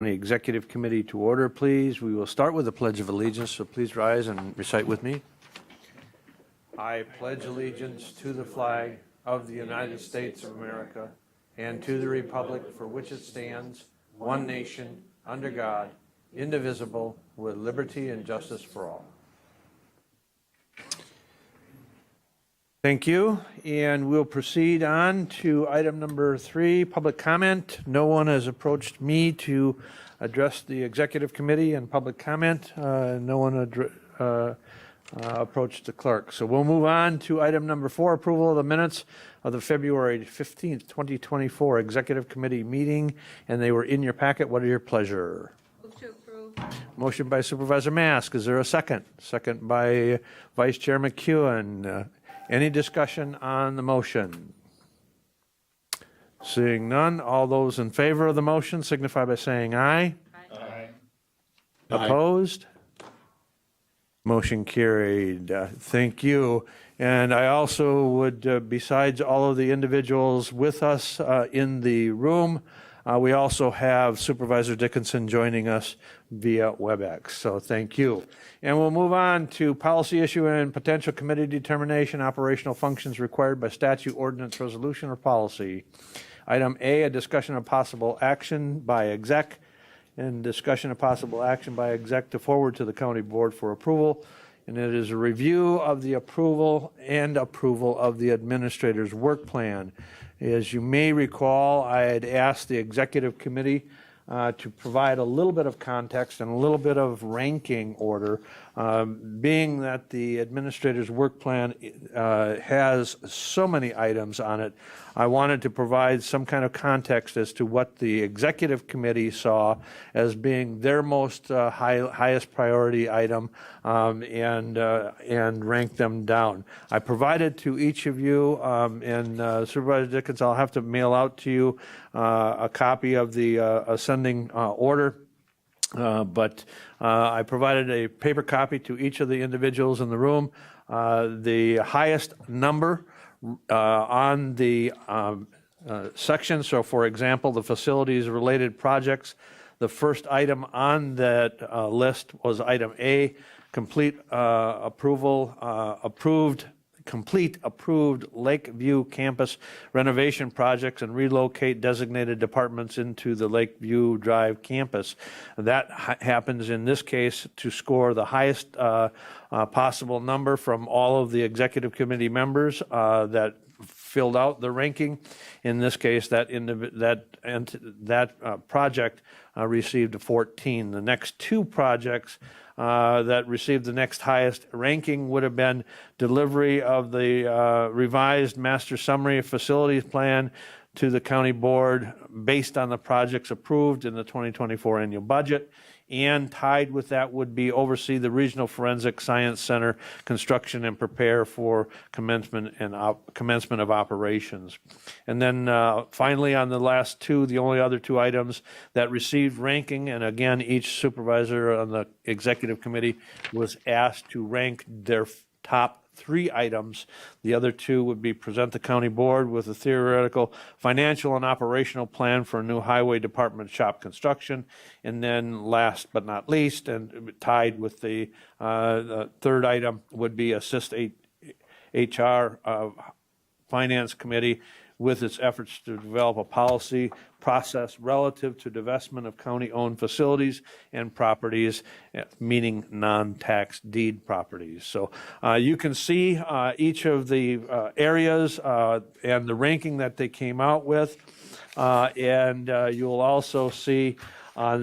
The Executive Committee to order, please. We will start with the Pledge of Allegiance, so please rise and recite with me. I pledge allegiance to the flag of the United States of America and to the republic for which it stands, one nation, under God, indivisible, with liberty and justice for all. Thank you, and we'll proceed on to item number 3, public comment. No one has approached me to address the Executive Committee and public comment. No one approached the clerk. So we'll move on to item number 4, approval of the minutes of the February 15th, 2024 Executive Committee meeting, and they were in your packet. What are your pleasure? Move to approve. Motion by Supervisor Mask. Is there a second? Second by Vice Chair McEwen. Any discussion on the motion? Seeing none, all those in favor of the motion signify by saying aye. Aye. Opposed? Motion carried. Thank you. And I also would, besides all of the individuals with us in the room, we also have Supervisor Dickinson joining us via WebEx. So thank you. And we'll move on to policy issue and potential committee determination, operational functions required by statute, ordinance, resolution, or policy. Item A, a discussion of possible action by exec, and discussion of possible action by exec to forward to the county board for approval. And it is a review of the approval of the administrator's work plan. As you may recall, I had asked the executive committee to provide a little bit of context and a little bit of ranking order, being that the administrator's work plan has so many items on it. I wanted to provide some kind of context as to what the executive committee saw as being their most highest priority item, and rank them down. I provided to each of you, and Supervisor Dickens, I'll have to mail out to you a copy of the ascending order. But I provided a paper copy to each of the individuals in the room. The highest number on the section, so for example, the facilities related projects, the first item on that list was item A, complete approved Lakeview campus renovation projects and relocate designated departments into the Lakeview Drive campus. That happens in this case to score the highest possible number from all of the executive committee members that filled out the ranking. In this case, that project received a 14. The next two projects that received the next highest ranking would have been delivery of the revised master summary facilities plan to the county board based on the projects approved in the 2024 annual budget. And tied with that would be oversee the Regional Forensic Science Center construction and prepare for commencement of operations. And then finally on the last two, the only other two items that received ranking, and again, each supervisor on the executive committee was asked to rank their top 3 items. The other 2 would be present the county board with a theoretical financial and operational plan for a new highway department shop construction. And then last but not least, and tied with the third item, would be assist HR finance committee with its efforts to develop a policy process relative to divestment of county-owned facilities and properties, meaning non-tax deed properties. So you can see each of the areas and the ranking that they came out with, and you'll also see on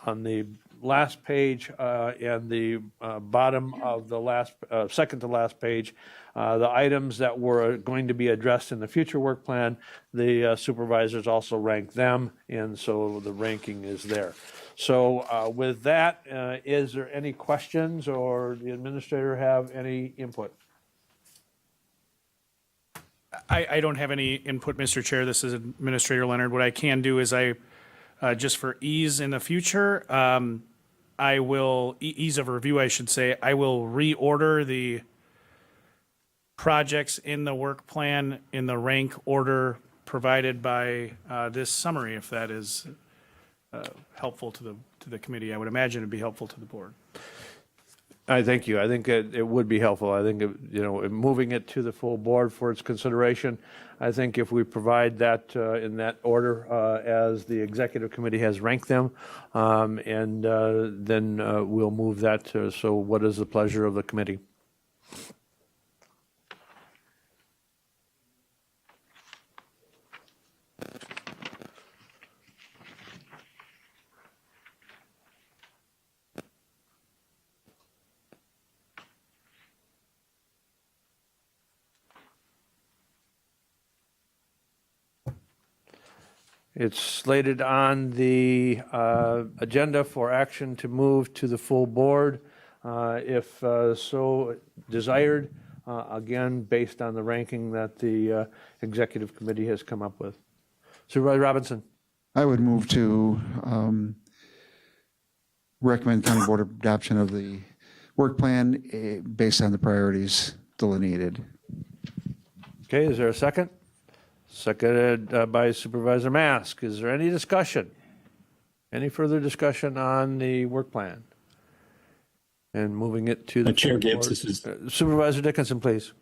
the last page and the bottom of the last second to last page, the items that were going to be addressed in the future work plan, the supervisors also rank them, and so the ranking is there. So with that, is there any questions or the administrator have any input? I don't have any input, Mr. Chair. This is Administrator Leonard. What I can do is just for ease in the future, I will, ease of review, I should say, I will reorder the projects in the work plan in the rank order provided by this summary, if that is helpful to the committee. I would imagine it'd be helpful to the board. I thank you. I think it would be helpful. I think, moving it to the full board for its consideration, I think if we provide that in that order as the executive committee has ranked them, and then we'll move that to, so what is the pleasure of the committee? It's slated on the agenda for action to move to the full board, if so desired, again, based on the ranking that the executive committee has come up with. Supervisor Robinson. I would move to recommend county board adoption of the work plan based on the priorities delineated. Okay, is there a second? Seconded by Supervisor Mask. Is there any discussion? Any further discussion on the work plan? And moving it to the Chair Gibbs, board. this is. Supervisor Dickinson, please.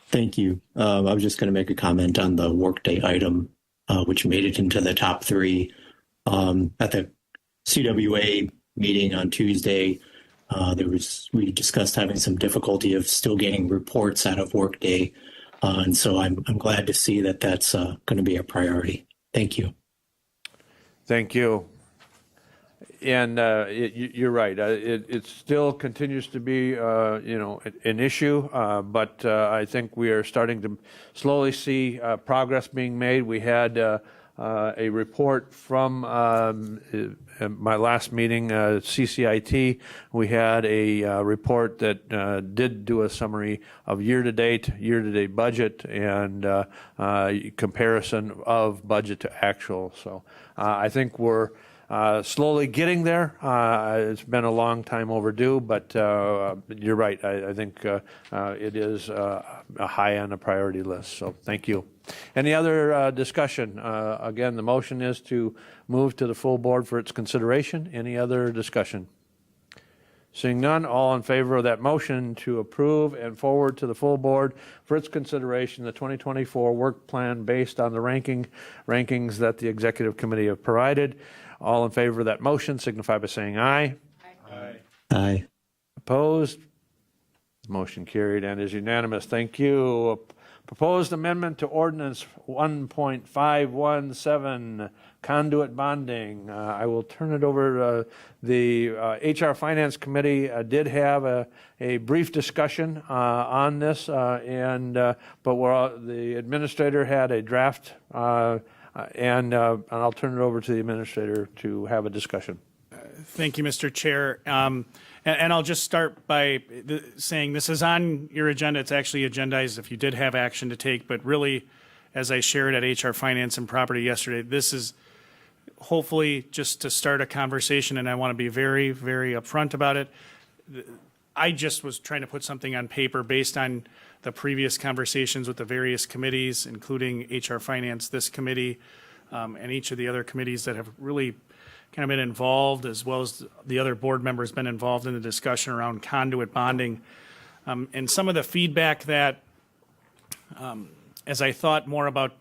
Thank you. I was just going to make a comment on the workday item, which made it into the top three. At the CWA meeting on Tuesday, we discussed having some difficulty of still getting reports out of workday. And so I'm glad to see that that's going to be a priority. Thank you. Thank you. And you're right. It still continues to be, an issue, but I think we are starting to slowly see progress being made. We had a report from my last meeting, CCIT. We had a report that did do a summary of year-to-date budget and comparison of budget to actual. So I think we're slowly getting there. It's been a long time overdue, but you're right. I think it is high on the priority list. So thank you. Any other discussion? Again, the motion is to move to the full board for its consideration. Any other discussion? Seeing none, all in favor of that motion to approve and forward to the full board for its consideration the 2024 work plan based on the rankings that the executive committee have provided. All in favor of that motion signify by saying aye. Aye. Aye. Opposed? Motion carried and is unanimous. Thank you. Proposed amendment to ordinance 1.517, conduit bonding. I will turn it over. The HR Finance Committee did have a brief discussion on this, but the administrator had a draft, and I'll turn it over to the administrator to have a discussion. Thank you, Mr. Chair. And I'll just start by saying this is on your agenda. It's actually agendized if you did have action to take, but really, as I shared at HR Finance and Property yesterday, this is hopefully just to start a conversation, and I want to be very, very upfront about it. I just was trying to put something on paper based on the previous conversations with the various committees, including HR Finance, this committee, and each of the other committees that have really kind of been involved, as well as the other board members been involved in the discussion around conduit bonding. And some of the feedback that, as I thought more about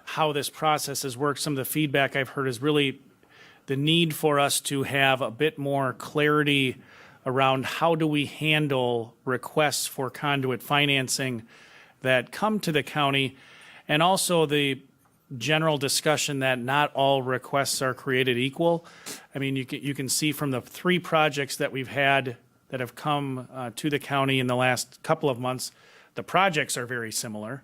how this process has worked, some of the feedback I've heard is really the need for us to have a bit more clarity around how do we handle requests for conduit financing that come to the county, and also the general discussion that not all requests are created equal. I mean, you can see from the three projects that we've had that have come to the county in the last couple of months, the projects are very similar.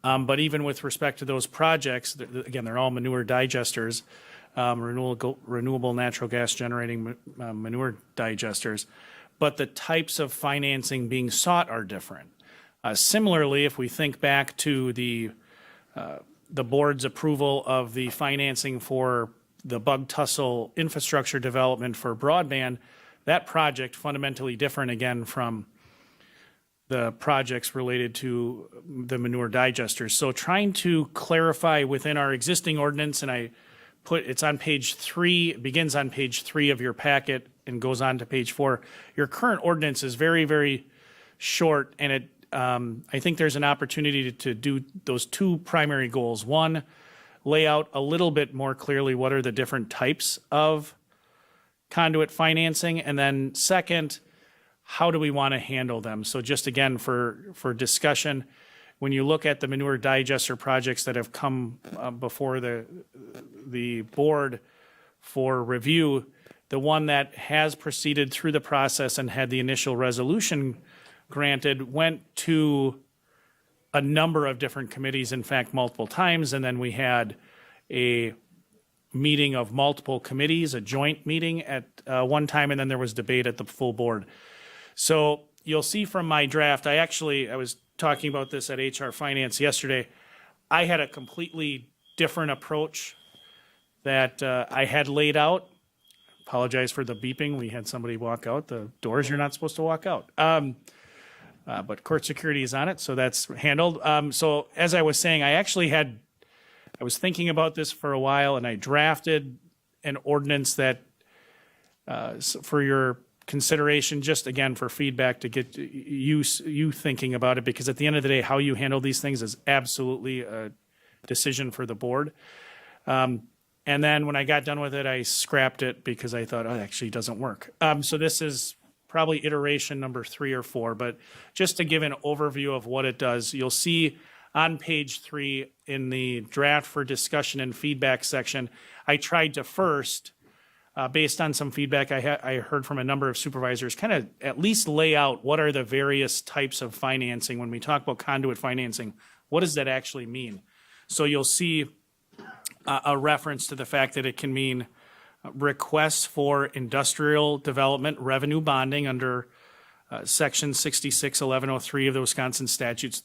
But even with respect to those projects, again, they're all manure digesters, renewable natural gas generating manure digesters, but the types of financing being sought are different. Similarly, if we think back to the board's approval of the financing for the Bug Tussle infrastructure development for broadband, that project fundamentally different again from the projects related to the manure digesters. So trying to clarify within our existing ordinance, and I it's on page 3, it begins on page 3 of your packet and goes on to page 4. Your current ordinance is very, very short, and I think there's an opportunity to do those two primary goals. One, lay out a little bit more clearly what are the different types of conduit financing, and then second, how do we want to handle them? So just again, for discussion, when you look at the manure digester projects that have come before the board for review, the one that has proceeded through the process and had the initial resolution granted went to a number of different committees, in fact, multiple times, and then we had a meeting of multiple committees, a joint meeting at one time, and then there was debate at the full board. So you'll see from my draft, I was talking about this at HR Finance yesterday. I had a completely different approach that I had laid out. Apologize for the beeping. We had somebody walk out. The doors, you're not supposed to walk out. But court security is on it, so that's handled. So as I was saying, I was thinking about this for a while, and I drafted an ordinance that, for your consideration, just again for feedback to get you thinking about it, because at the end of the day, how you handle these things is absolutely a decision for the board. And then when I got done with it, I scrapped it because I thought, oh, it actually doesn't work. So this is probably iteration number 3 or 4, but just to give an overview of what it does, you'll see on page 3 in the draft for discussion and feedback section, I tried to first, based on some feedback I heard from a number of supervisors, kind of at least lay out what are the various types of financing. When we talk about conduit financing, what does that actually mean? So you'll see a reference to the fact that it can mean requests for industrial development revenue bonding under Section 66-1103 of the Wisconsin statutes.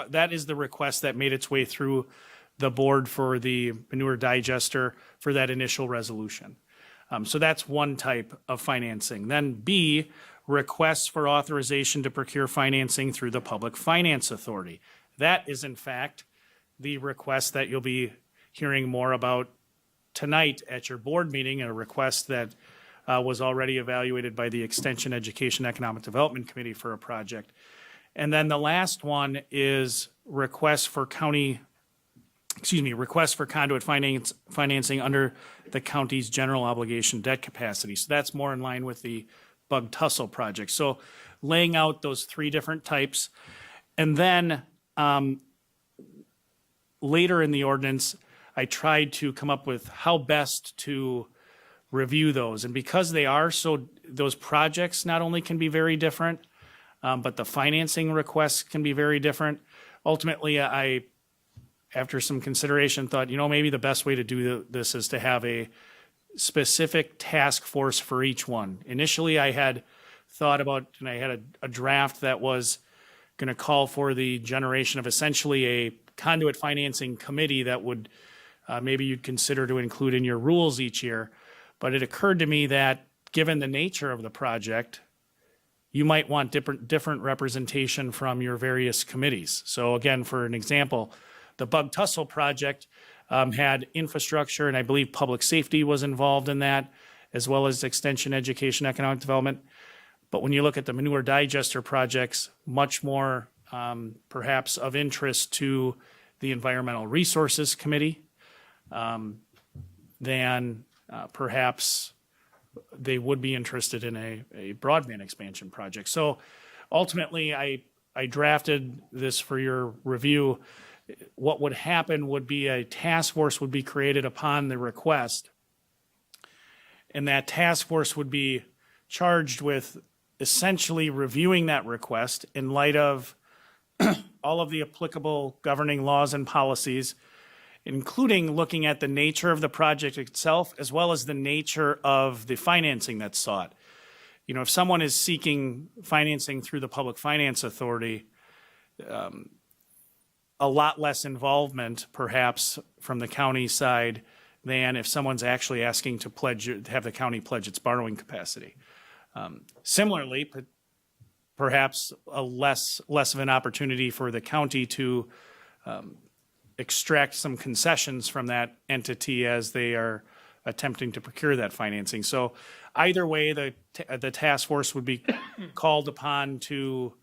That is the request that made its way through the board for the manure digester for that initial resolution. So that's one type of financing. Then B, requests for authorization to procure financing through the Public Finance Authority. That is in fact the request that you'll be hearing more about tonight at your board meeting, a request that was already evaluated by the Extension Education Economic Development Committee for a project. And then the last one is request for conduit financing under the county's general obligation debt capacity. So that's more in line with the Bug Tussle project. So laying out those 3 different types. And then later in the ordinance, I tried to come up with how best to review those. And because those projects not only can be very different, but the financing requests can be very different. Ultimately, I, after some consideration, thought, maybe the best way to do this is to have a specific task force for each one. Initially, I had thought about, and I had a draft that was going to call for the generation of essentially a conduit financing committee that would maybe you'd consider to include in your rules each year. But it occurred to me that given the nature of the project, you might want different representation from your various committees. So again, for an example, the Bug Tussle project had infrastructure, and I believe public safety was involved in that, as well as extension, education, economic development. But when you look at the manure digester projects, much more perhaps of interest to the Environmental Resources Committee than perhaps they would be interested in a broadband expansion project. So ultimately, I drafted this for your review. What would happen would be a task force would be created upon the request, and that task force would be charged with essentially reviewing that request in light of all of the applicable governing laws and policies, including looking at the nature of the project itself, as well as the nature of the financing that's sought. If someone is seeking financing through the Public Finance Authority, a lot less involvement, perhaps, from the county side than if someone's actually asking to have the county pledge its borrowing capacity. Similarly, perhaps a less of an opportunity for the county to extract some concessions from that entity as they are attempting to procure that financing. So either way, the task force would be called upon to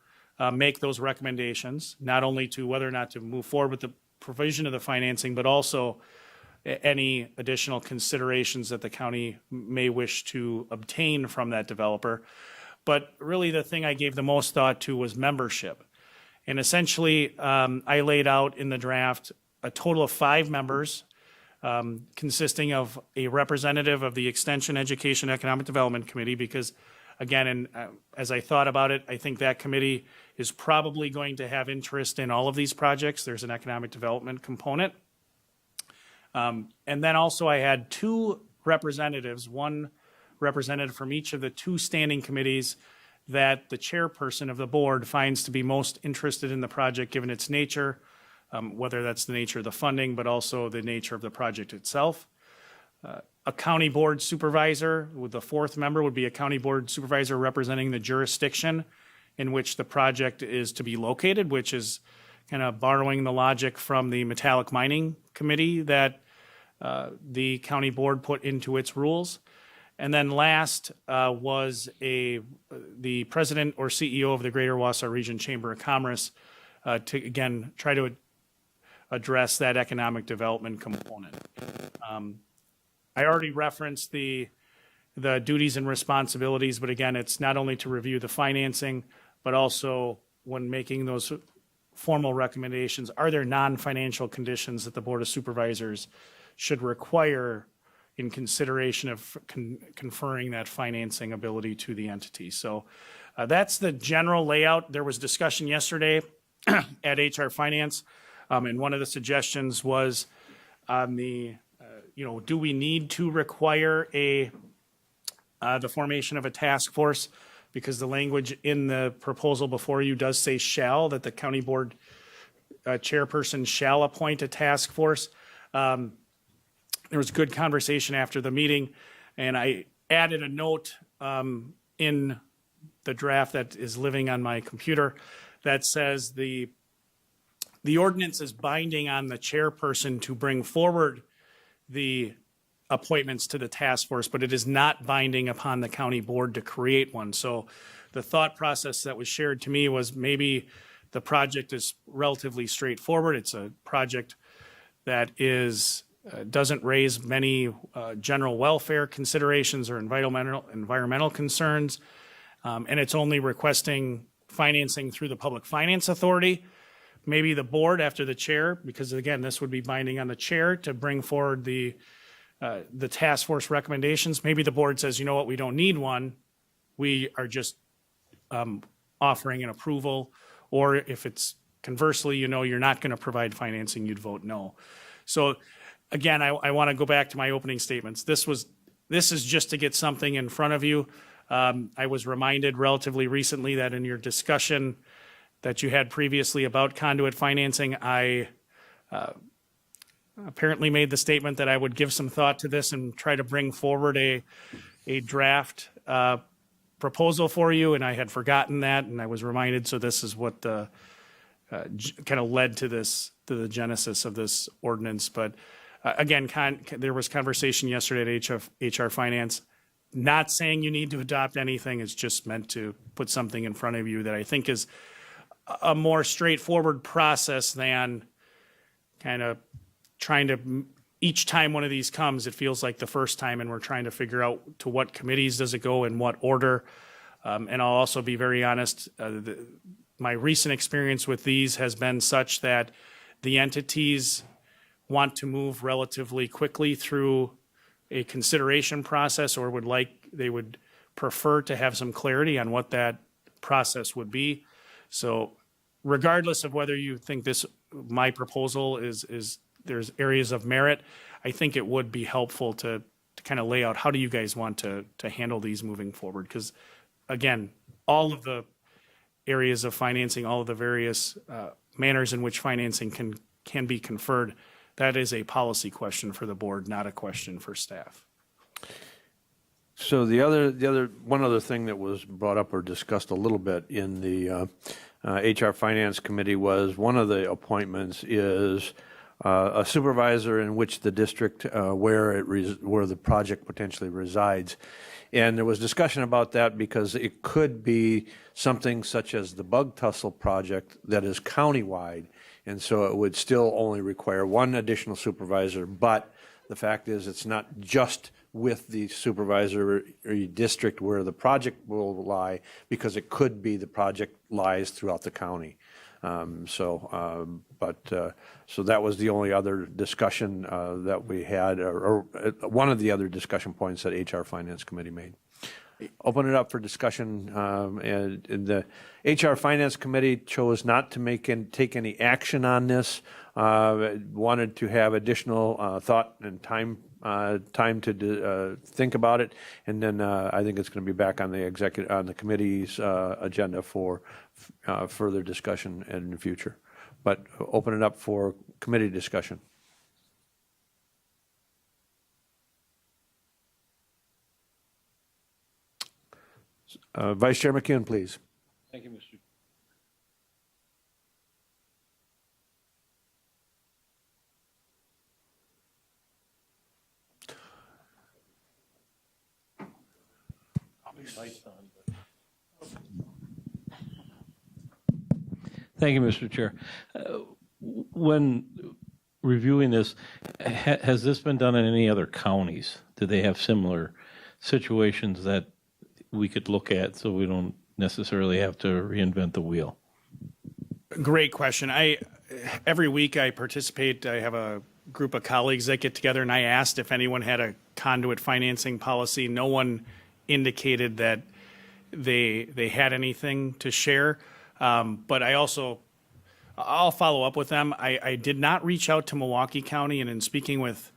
make those recommendations, not only to whether or not to move forward with the provision of the financing, but also any additional considerations that the county may wish to obtain from that developer. But really the thing I gave the most thought to was membership. And essentially, I laid out in the draft a total of 5 members, consisting of a representative of the Extension, Education, Economic Development Committee, because again, and as I thought about it, I think that committee is probably going to have interest in all of these projects. There's an economic development component. And then also I had 2 representatives, one representative from each of the 2 standing committees that the chairperson of the board finds to be most interested in the project given its nature, whether that's the nature of the funding, but also the nature of the project itself. A county board supervisor, with the 4th member would be a county board supervisor representing the jurisdiction in which the project is to be located, which is kind of borrowing the logic from the metallic mining committee that the county board put into its rules. And then last was the president or CEO of the Greater Wausau Region Chamber of Commerce to, again, try to address that economic development component. I already referenced the duties and responsibilities, but again, it's not only to review the financing, but also when making those formal recommendations, are there non-financial conditions that the Board of Supervisors should require in consideration of conferring that financing ability to the entity? So that's the general layout. There was discussion yesterday at HR Finance, and one of the suggestions was on the, do we need to require the formation of a task force? Because the language in the proposal before you does say shall, that the county board chairperson shall appoint a task force. There was good conversation after the meeting, and I added a note in the draft that is living on my computer that says the ordinance is binding on the chairperson to bring forward the appointments to the task force, but it is not binding upon the county board to create one. So the thought process that was shared to me was maybe the project is relatively straightforward. It's a project that doesn't raise many general welfare considerations or environmental concerns, and it's only requesting financing through the Public Finance Authority. Maybe the board after the chair, because again, this would be binding on the chair to bring forward the task force recommendations. Maybe the board says, you know what, we don't need one. We are just offering an approval. Or if it's conversely, you're not going to provide financing, you'd vote no. So again, I want to go back to my opening statements. This is just to get something in front of you. I was reminded relatively recently that in your discussion that you had previously about conduit financing, I apparently made the statement that I would give some thought to this and try to bring forward a draft proposal for you, and I had forgotten that, and I was reminded, so this is what kind of led to the genesis of this ordinance. But again, there was conversation yesterday at HR Finance, not saying you need to adopt anything, it's just meant to put something in front of you that I think is a more straightforward process than kind of trying to, each time one of these comes, it feels like the first time, and we're trying to figure out to what committees does it go, in what order. And I'll also be very honest, my recent experience with these has been such that the entities want to move relatively quickly through a consideration process, or they would prefer to have some clarity on what that process would be. So regardless of whether you think my proposal is there's areas of merit, I think it would be helpful to kind of lay out how do you guys want to handle these moving forward? Because again, all of the areas of financing, all of the various manners in which financing can be conferred, that is a policy question for the board, not a question for staff. So one other thing that was brought up or discussed a little bit in the HR Finance Committee was one of the appointments is a supervisor in which the district where the project potentially resides. And there was discussion about that because it could be something such as the bug tussle project that is countywide. And so it would still only require one additional supervisor, but the fact is it's not just with the supervisory district where the project will lie, because it could be the project lies throughout the county. So that was the only other discussion that we had, or one of the other discussion points that HR Finance Committee made. Open it up for discussion, and the HR Finance Committee chose not to take any action on this. Wanted to have additional thought and time to think about it, and then I think it's going to be back on the committee's agenda for further discussion in the future. But open it up for committee discussion. Vice Chair McKeon, please. Thank you, Mr. Thank you, Mr. Chair. When reviewing this, has this been done in any other counties? Do they have similar situations that we could look at so we don't necessarily have to reinvent the wheel? Great question. Every week I participate. I have a group of colleagues that get together, and I asked if anyone had a conduit financing policy. No one indicated that they had anything to share. But I'll follow up with them. I did not reach out to Milwaukee County, and in speaking with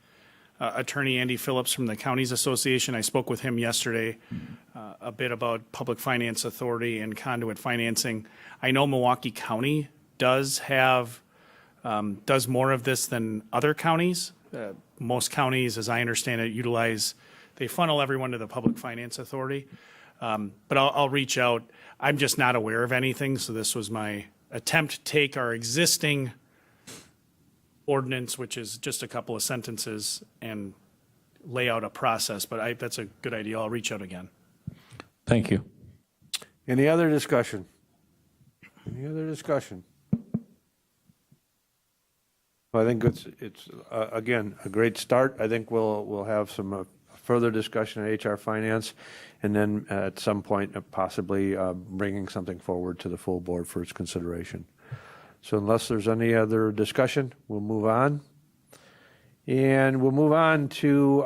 Attorney Andy Phillips from the Counties Association, I spoke with him yesterday a bit about Public Finance Authority and conduit financing. I know Milwaukee County does more of this than other counties. Most counties, as I understand it, they funnel everyone to the Public Finance Authority. But I'll reach out. I'm just not aware of anything, so this was my attempt to take our existing ordinance, which is just a couple of sentences, and lay out a process. But that's a good idea. I'll reach out again. Thank you. Any other discussion? Any other discussion? Well, I think it's again a great start. I think we'll have some further discussion at HR Finance, and then at some point possibly bringing something forward to the full board for its consideration. So unless there's any other discussion, we'll move on. And we'll move on to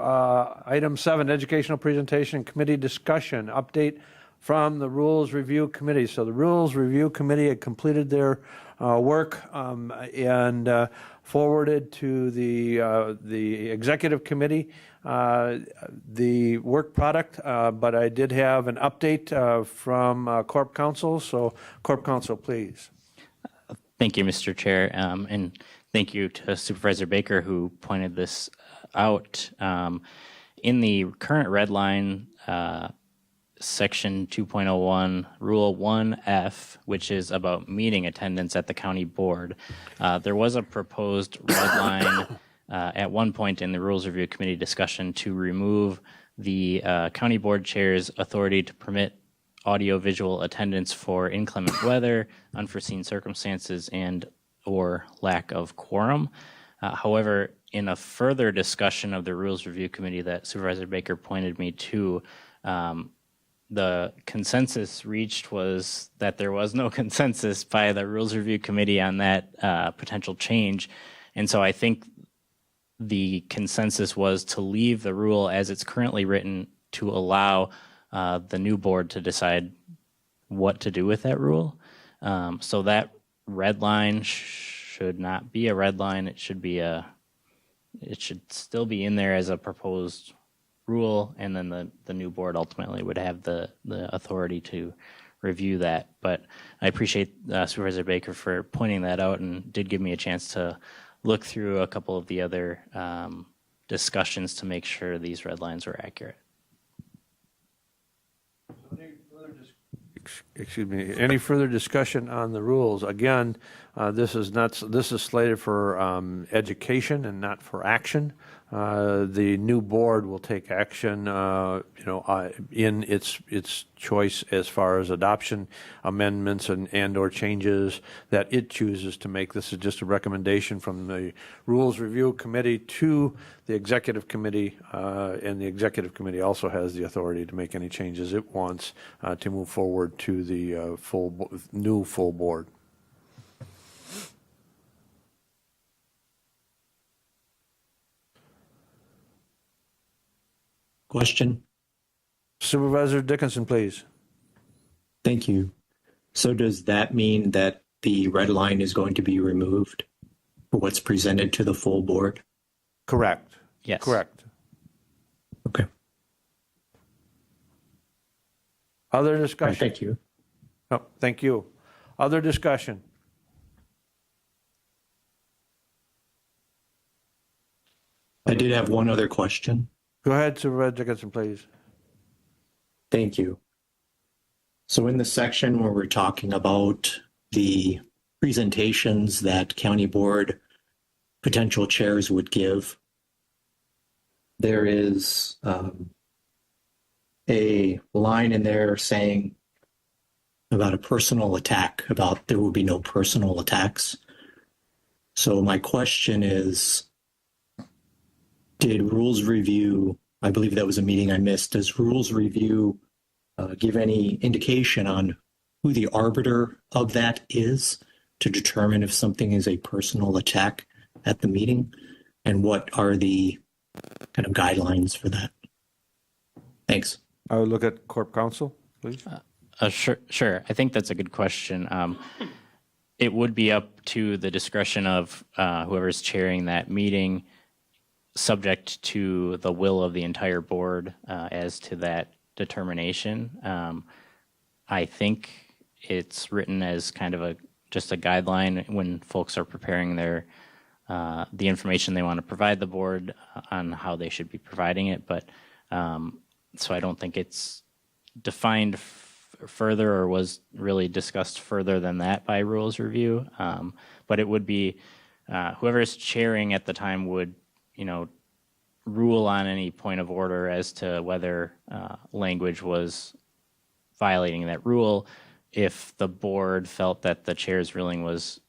item 7, educational presentation committee discussion, update from the Rules Review Committee. So the Rules Review Committee had completed their work and forwarded to the Executive Committee the work product, but I did have an update from Corp Counsel. So Corp Counsel, please. Thank you, Mr. Chair, and thank you to Supervisor Baker who pointed this out. In the current red line, Section 2.01, Rule 1F, which is about meeting attendance at the county board, there was a proposed red line at one point in the Rules Review Committee discussion to remove the county board chair's authority to permit audio-visual attendance for inclement weather, unforeseen circumstances, and or lack of quorum. However, in a further discussion of the Rules Review Committee that Supervisor Baker pointed me to, the consensus reached was that there was no consensus by the Rules Review Committee on that potential change. And so I think the consensus was to leave the rule as it's currently written to allow the new board to decide what to do with that rule. So that red line should not be a red line. It should still be in there as a proposed rule, and then the new board ultimately would have the authority to review that. But I appreciate Supervisor Baker for pointing that out, and did give me a chance to look through a couple of the other discussions to make sure these red lines were accurate. excuse me, any further discussion on the rules? Again, this is slated for education and not for action. The new board will take action, in its choice as far as adoption, amendments, and/or changes that it chooses to make. This is just a recommendation from the Rules Review Committee to the Executive Committee, and the Executive Committee also has the authority to make any changes it wants to move forward to the new full board. Question? Supervisor Dickinson, please. Thank you. So does that mean that the red line is going to be removed for what's presented to the full board? Correct. Yes. Correct. Okay. Other All right, discussion? thank you. Oh, thank you. Other discussion? I did have one other question. Go ahead, Supervisor Dickinson, please. Thank you. So in the section where we're talking about the presentations that county board potential chairs would give, there is a line in there saying about a personal attack, about there will be no personal attacks. So my question is, did Rules Review, I believe that was a meeting I missed, does Rules Review give any indication on who the arbiter of that is to determine if something is a personal attack at the meeting? And what are the kind of guidelines for that? Thanks. I would look at Corp Counsel, please. Sure. I think that's a good question. It would be up to the discretion of whoever's chairing that meeting, subject to the will of the entire board as to that determination. I think it's written as kind of just a guideline when folks are preparing their the information they want to provide the board on how they should be providing it. But so I don't think it's defined further or was really discussed further than that by Rules Review. But it would be whoever is chairing at the time would, rule on any point of order as to whether language was violating that rule. If the board felt that the chair's ruling was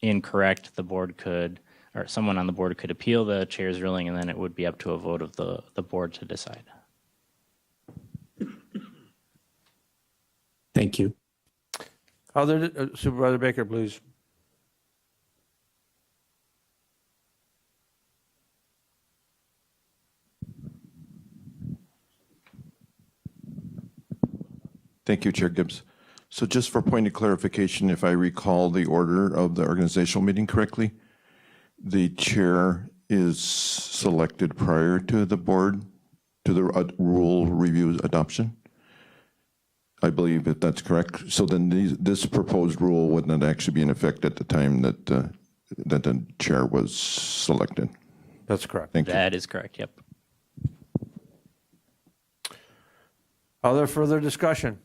incorrect, the board could, or someone on the board could appeal the chair's ruling, and then it would be up to a vote of the board to decide. Thank you. Other Supervisor Baker, please. Thank you, Chair Gibbs. So just for point of clarification, if I recall the order of the organizational meeting correctly, the chair is selected prior to the board, to the rule review adoption? I believe that that's correct. So then this proposed rule would not actually be in effect at the time that the chair was selected. That's correct. Thank you. That is correct, yep. Other further discussion?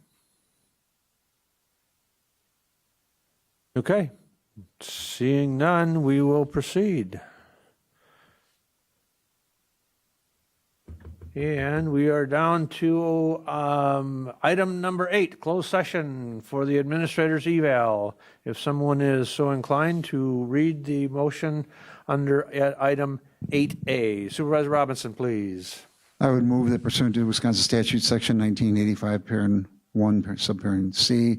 Okay. Seeing none, we will proceed. And we are down to item number 8, closed session for the administrator's eval. If someone is so inclined to read the motion under item 8A. Supervisor Robinson, please. I would move that pursuant to Wisconsin Statute Section 1985, Parent 1, Subparent C,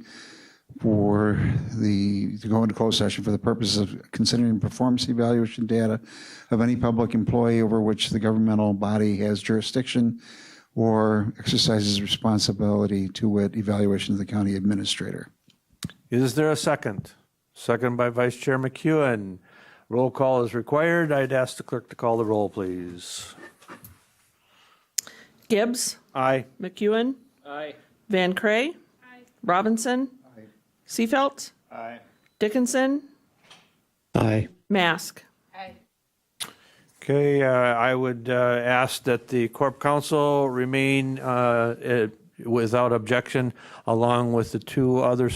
to go into closed session for the purpose of considering performance evaluation data of any public employee over which the governmental body has jurisdiction or exercises responsibility, to wit, evaluation of the county administrator. Is there a second? Second by Vice Chair McEwen. Roll call is required. I'd ask the clerk to call the roll, please. Gibbs. Aye. McEwen. Aye. Van Cray. Aye. Robinson. Aye. Seefelt. Aye. Dickinson. Aye. Mask. Okay, I would ask that the Corp Counsel remain without objection, along with the two other